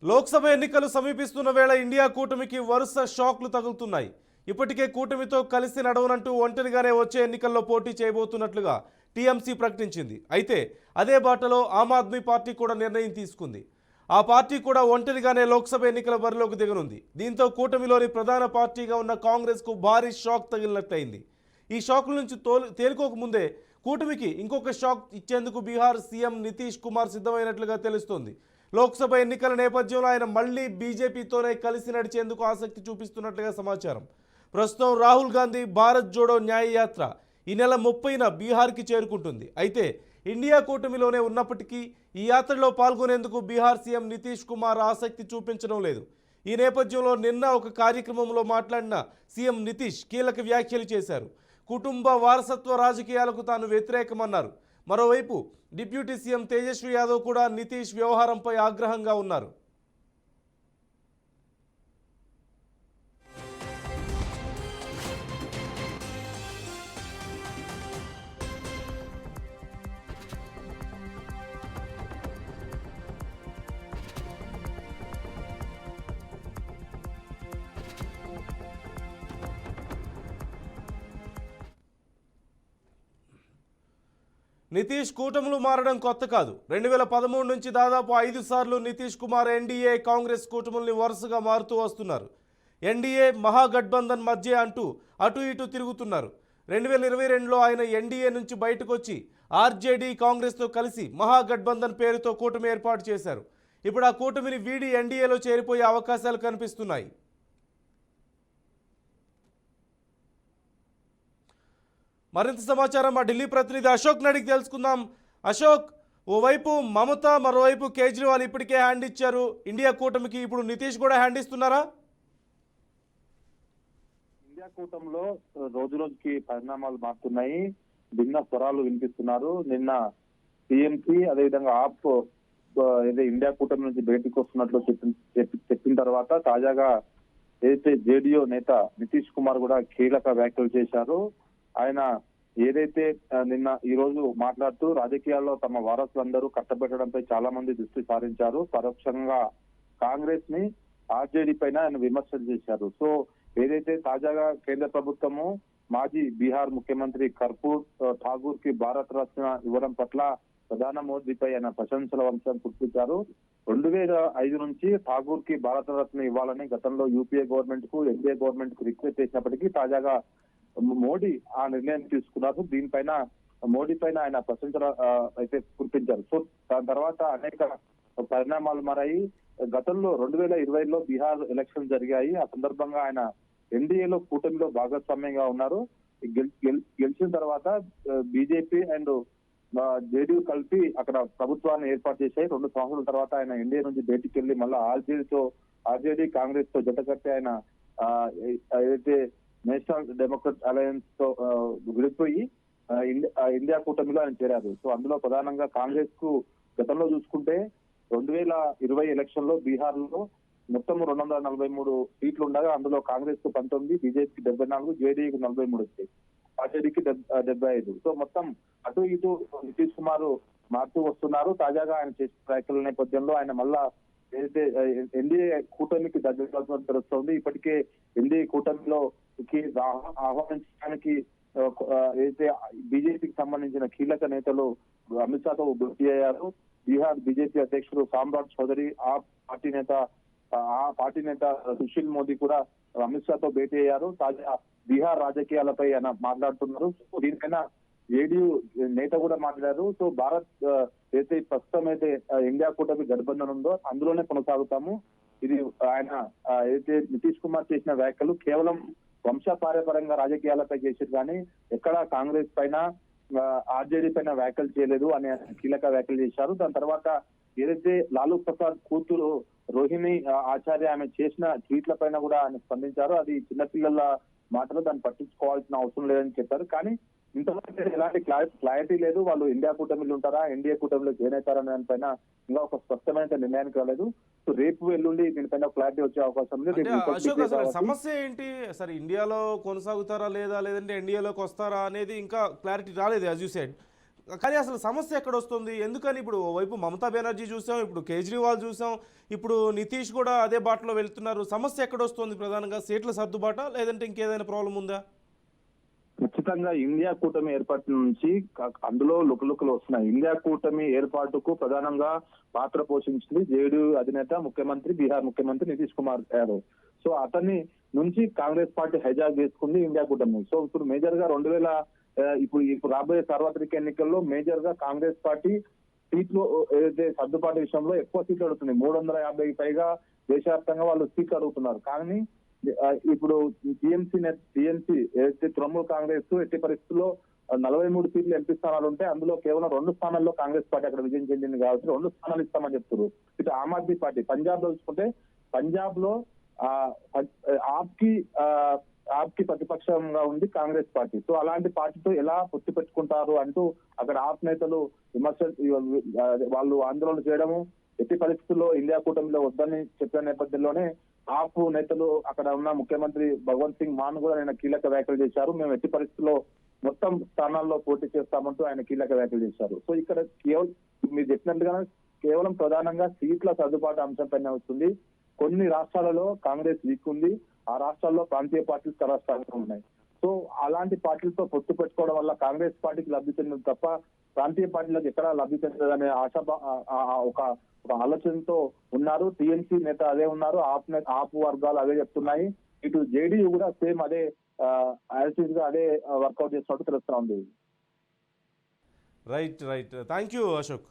లోక్సభ ఎన్నికలు సమీపిస్తున్న వేళ ఇండియా కూటమికి వరుస షాక్లు తగులుతున్నాయి. ఇప్పటికే కూటమితో కలిసి నడవనంటూ ఒంటరిగానే వచ్చే ఎన్నికల్లో పోటీ చేయబోతున్నట్లుగా టీఎంసీ ప్రకటించింది. అయితే అదే బాటలో ఆమ్ ఆద్మీ పార్టీ కూడా నిర్ణయం తీసుకుంది. ఆ పార్టీ కూడా ఒంటరిగానే లోక్సభ ఎన్నికల బరిలోకి దిగనుంది. దీంతో కూటమిలోని ప్రధాన పార్టీగా ఉన్న కాంగ్రెస్కు భారీ షాక్ తగిలినట్టయింది. ఈ షాక్ల నుంచి తేలుకోక ముందే కూటమికి ఇంకొక షాక్ ఇచ్చేందుకు బీహార్ సీఎం నితీష్ కుమార్ సిద్ధమైనట్లుగా తెలుస్తోంది. లోక్సభ ఎన్నికల నేపథ్యంలో ఆయన మళ్లీ బీజేపీతోనే కలిసి నడిచేందుకు ఆసక్తి చూపిస్తున్నట్లుగా సమాచారం. ప్రస్తుతం రాహుల్ గాంధీ భారత్ జోడో న్యాయ యాత్ర ఈ నెల 30న బీహార్కి చేరుకుంటుంది. అయితే ఇండియా కూటమిలోనే ఉన్నప్పటికీ ఈ యాత్రలో పాల్గొనేందుకు బీహార్ సీఎం నితీష్ కుమార్ ఆసక్తి చూపించడం లేదు. ఈ నేపథ్యంలో నిన్న ఒక కార్యక్రమంలో మాట్లాడిన సీఎం నితీష్ కీలక వ్యాఖ్యలు చేశారు. కుటుంబ వారసత్వ రాజకీయాలకు తాను వ్యతిరేకమన్నారు. మరోవైపు డిప్యూటీ సీఎం తేజస్వి యాదవ్ కూడా నితీష్ వ్యవహారంపై ఆగ్రహంగా ఉన్నారు. నితీష్ కూటములు మారడం కొత్త కాదు. 2013 నుంచి దాదాపు 5 సార్లు నితీష్ కుమార్ ఎన్డీఏ కాంగ్రెస్ కూటముల్ని వరుసగా మారుతూ వస్తున్నారు. ఎన్డీఏ మహాగఠబంధన్ మధ్య అంటూ అటు ఇటు తిరుగుతున్నారు. 2022లో ఆయన ఎన్డీఏ నుంచి బయటకు వచ్చి ఆర్జేడీ కాంగ్రెస్తో కలిసి మహాగఠబంధన్ పేరుతో కూటమి ఏర్పాటు చేశారు. ఇప్పుడు ఆ కూటమిని వీడి ఎన్డీఏలో చేరిపోయే అవకాశాలు కనిపిస్తున్నాయి. మరింత సమాచారం మా ఢిల్లీ ప్రతినిధి అశోక్ నడికి తెలుసుకుందాం. అశోక్, ఓవైపు మమత, మరోవైపు కేజ్రీవాల్ ఇప్పటికే హ్యాండ్ ఇచ్చారు ఇండియా కూటమికి. ఇప్పుడు నితీష్ కూడా హ్యాండ్ ఇస్తున్నారా? ఇండియా కూటమిలో రోజు రోజుకి పరిణామాలు మారుతున్నాయి. భిన్న స్వరాలు వినిపిస్తున్నారు. నిన్న టీఎంసీ అదేవిధంగా ఆప్ ఇండియా కూటమి నుంచి బయటకు వస్తున్నట్లు చెప్పిన తర్వాత తాజాగా ఏదైతే జేడీయూ నేత నితీష్ కుమార్ కూడా కీలక వ్యాఖ్యలు చేశారు. ఆయన ఏదైతే నిన్న ఈ రోజు మాట్లాడుతూ రాజకీయాల్లో తమ వారసులందరూ కట్టబెట్టడంపై చాలా మంది దృష్టి సారించారు. పరోక్షంగా కాంగ్రెస్ ని ఆర్జేడీ పైన ఆయన విమర్శలు చేశారు. సో ఏదైతే తాజాగా కేంద్ర ప్రభుత్వము మాజీ బీహార్ ముఖ్యమంత్రి కర్పూర్ ఠాగూర్ కి భారత రత్న ఇవ్వడం పట్ల ప్రధాని మోదీపై ఆయన ప్రశంసల వంశం కురిపించారు. 2005 నుంచి ఠాగూర్ కి భారత రత్న ఇవ్వాలని గతంలో యూపీఏ గవర్నమెంట్ కు ఎన్డీఏ గవర్నమెంట్ కు రిక్వెస్ట్ చేసినప్పటికీ తాజాగా మోడీ ఆ నిర్ణయం తీసుకున్నారు. దీనిపైన మోడీ పైన ఆయన ప్రశంసలు అయితే కురిపించారు. సో దాని తర్వాత అనేక పరిణామాలు మారాయి. గతంలో 2020లో బీహార్ ఎలక్షన్ జరిగాయి. ఆ సందర్భంగా ఆయన ఎన్డీఏలో కూటమిలో భాగస్వామ్యంగా ఉన్నారు. గెలిచిన తర్వాత బీజేపీ అండ్ జేడీయూ కలిపి అక్కడ ప్రభుత్వాన్ని ఏర్పాటు చేశాయి. 2 సంవత్సరాల తర్వాత ఆయన ఎన్డీఏ నుంచి బయటికి వెళ్లి మళ్ళీ ఆర్జేడీ కాంగ్రెస్ తో జత కట్టి ఆయన ఏదైతే నేషనల్ డెమోక్రట్ అలయన్స్ తో విడిపోయి ఇండియా కూటమిలో ఆయన చేరారు. సో అందులో ప్రధానంగా కాంగ్రెస్ కు గతంలో చూసుకుంటే 2020 ఎలక్షన్ లో బీహార్ లో మొత్తం 243 సీట్లు ఉండగా అందులో కాంగ్రెస్ కు 19, బీజేపీకి 74, జేడీయూకి 43 వచ్చాయి, ఆర్జేడీకి 75. సో మొత్తం అటు ఇటు నితీష్ కుమార్ మారుతూ వస్తున్నారు. తాజాగా ఆయన చేసిన వ్యాఖ్యల నేపథ్యంలో ఆయన మళ్ళా ఏదైతే ఎన్డీఏ కూటమికి దగ్గర తెలుస్తోంది. ఇప్పటికే ఎన్డీఏ కూటమిలో ఆహ్వానించడానికి ఏదైతే బీజేపీకి సంబంధించిన కీలక నేతలు అమిత్ షాతో భేటీ అయ్యారు. బీహార్ బీజేపీ అధ్యక్షుడు సామ్రాట్ చౌదరి, ఆ పార్టీ నేత సుశీల్ మోదీ కూడా అమిత్ షాతో భేటీ అయ్యారు. తాజా బీహార్ రాజకీయాలపై ఆయన మాట్లాడుతున్నారు. దీనిపైన జేడీయూ నేత కూడా మాట్లాడారు. సో భారత్ ఏదైతే ప్రస్తుతం అయితే ఇండియా కూటమి గఠబంధన్ ఉందో అందులోనే కొనసాగుతాము. ఇది ఆయన ఏదైతే నితీష్ కుమార్ చేసిన వ్యాఖ్యలు కేవలం వంశపార్యపరంగా రాజకీయాలపై చేశారు కానీ ఎక్కడ కాంగ్రెస్ పైన ఆర్జేడీ పైన వ్యాఖ్యలు చేయలేదు అనే కీలక వ్యాఖ్యలు చేశారు. దాని తర్వాత ఏదైతే లాలూ ప్రసాద్ కూతురు రోహిణి ఆచార్య ఆమె చేసిన ట్వీట్ల పైన కూడా ఆయన స్పందించారు. అది చిన్నపిల్లల మాటలు, దాన్ని పట్టించుకోవాల్సిన అవసరం లేదని చెప్పారు. కానీ ఇంతవరకు ఎలాంటి క్లారిటీ లేదు. వాళ్ళు ఇండియా కూటమిలో ఉంటారా, ఎన్డీఏ కూటమిలో జాయిన్ అవుతారనే దానిపైన ఇంకా ఒక స్పష్టమైన నిర్ణయానికి రాలేదు. సో రేపు ఎల్లుండి దీనిపైన క్లారిటీ వచ్చే అవకాశం ఉంది. సమస్య ఏంటి సార్? ఇండియాలో కొనసాగుతారా లేదంటే ఎన్డీఏలోకి వస్తారా అనేది ఇంకా క్లారిటీ రాలేదు. యాజ్ యూ సెడ్ కానీ అసలు సమస్య ఎక్కడ వస్తుంది? ఎందుకని ఇప్పుడు ఓవైపు మమతా బెనర్జీ చూసాం, ఇప్పుడు కేజ్రీవాల్ చూసాం, ఇప్పుడు నితీష్ కూడా అదే బాటలో వెళ్తున్నారు. సమస్య ఎక్కడ వస్తుంది? ప్రధానంగా సీట్ల సర్దుబాట, లేదంటే ఇంకేదైనా ప్రాబ్లం ఉందా? ఖచ్చితంగా ఇండియా కూటమి ఏర్పాటు నుంచి అందులో లుకలుకలు వస్తున్నాయి. ఇండియా కూటమి ఏర్పాటుకు ప్రధానంగా పాత్ర పోషించింది జేడీయూ అధినేత ముఖ్యమంత్రి, బీహార్ ముఖ్యమంత్రి నితీష్ కుమార్ యాదవ్. సో అతన్ని నుంచి కాంగ్రెస్ పార్టీ హైజాక్ చేసుకుంది ఇండియా కూటమి. సో ఇప్పుడు మేజర్ గా ఇప్పుడు రాబోయే సార్వత్రిక ఎన్నికల్లో మేజర్ గా కాంగ్రెస్ పార్టీ సీట్లు ఏదైతే సర్దుబాటు విషయంలో ఎక్కువ సీట్లు అడుగుతుంది. 350 పైగా దేశవ్యాప్తంగా వాళ్ళు సీట్లు అడుగుతున్నారు. కానీ ఇప్పుడు టీఎంసీ ఏదైతే తృణమూల్ కాంగ్రెస్ ఎట్టి పరిస్థితుల్లో 43 సీట్లు ఎంపీ స్థానాలు ఉంటే అందులో కేవలం 2 స్థానాల్లో కాంగ్రెస్ పార్టీ అక్కడ విజయం చెందింది కాబట్టి 2 స్థానాలు ఇస్తామని చెప్తున్నారు. ఇటు ఆమ్ ఆద్మీ పార్టీ పంజాబ్ లో చూసుకుంటే పంజాబ్ లో ఆప్కి ప్రతిపక్షంగా ఉంది కాంగ్రెస్ పార్టీ. సో అలాంటి పార్టీతో ఎలా పొత్తు పెట్టుకుంటారు అంటూ అక్కడ ఆప్ నేతలు వాళ్ళు ఆందోళన చేయడము, ఎట్టి పరిస్థితుల్లో ఇండియా కూటమిలో వద్దని చెప్పిన నేపథ్యంలోనే ఆప్ నేతలు అక్కడ ఉన్న ముఖ్యమంత్రి భగవంత్ సింగ్ మాన్ కూడా ఆయన కీలక వ్యాఖ్యలు చేశారు. మేము ఎట్టి పరిస్థితుల్లో మొత్తం స్థానాల్లో పోటీ చేస్తామంటూ ఆయన కీలక వ్యాఖ్యలు చేశారు. సో ఇక్కడ మీరు చెప్పినట్టుగా కేవలం ప్రధానంగా సీట్ల సర్దుబాటు అంశం పైన వస్తుంది. కొన్ని రాష్ట్రాలలో కాంగ్రెస్ వీక్ ఉంది, ఆ రాష్ట్రాల్లో ప్రాంతీయ పార్టీలు తరస్థానంలో ఉన్నాయి. సో అలాంటి పార్టీలతో పొత్తు పెట్టుకోవడం వల్ల కాంగ్రెస్ పార్టీకి లబ్ధి చెందింది తప్ప ప్రాంతీయ పార్టీలకు ఎక్కడా లబ్ధి చెందదనే ఒక ఆలోచనతో ఉన్నారు. టీఎంసీ నేత అదే ఉన్నారు, ఆప్ వర్గాలు అదే చెప్తున్నాయి. ఇటు జేడీయూ కూడా సేమ్ అదే యాజిటీస్ గా అదే వర్కౌట్ చేస్తున్నట్టు తెలుస్తా ఉంది. రైట్. Thank you Ashok.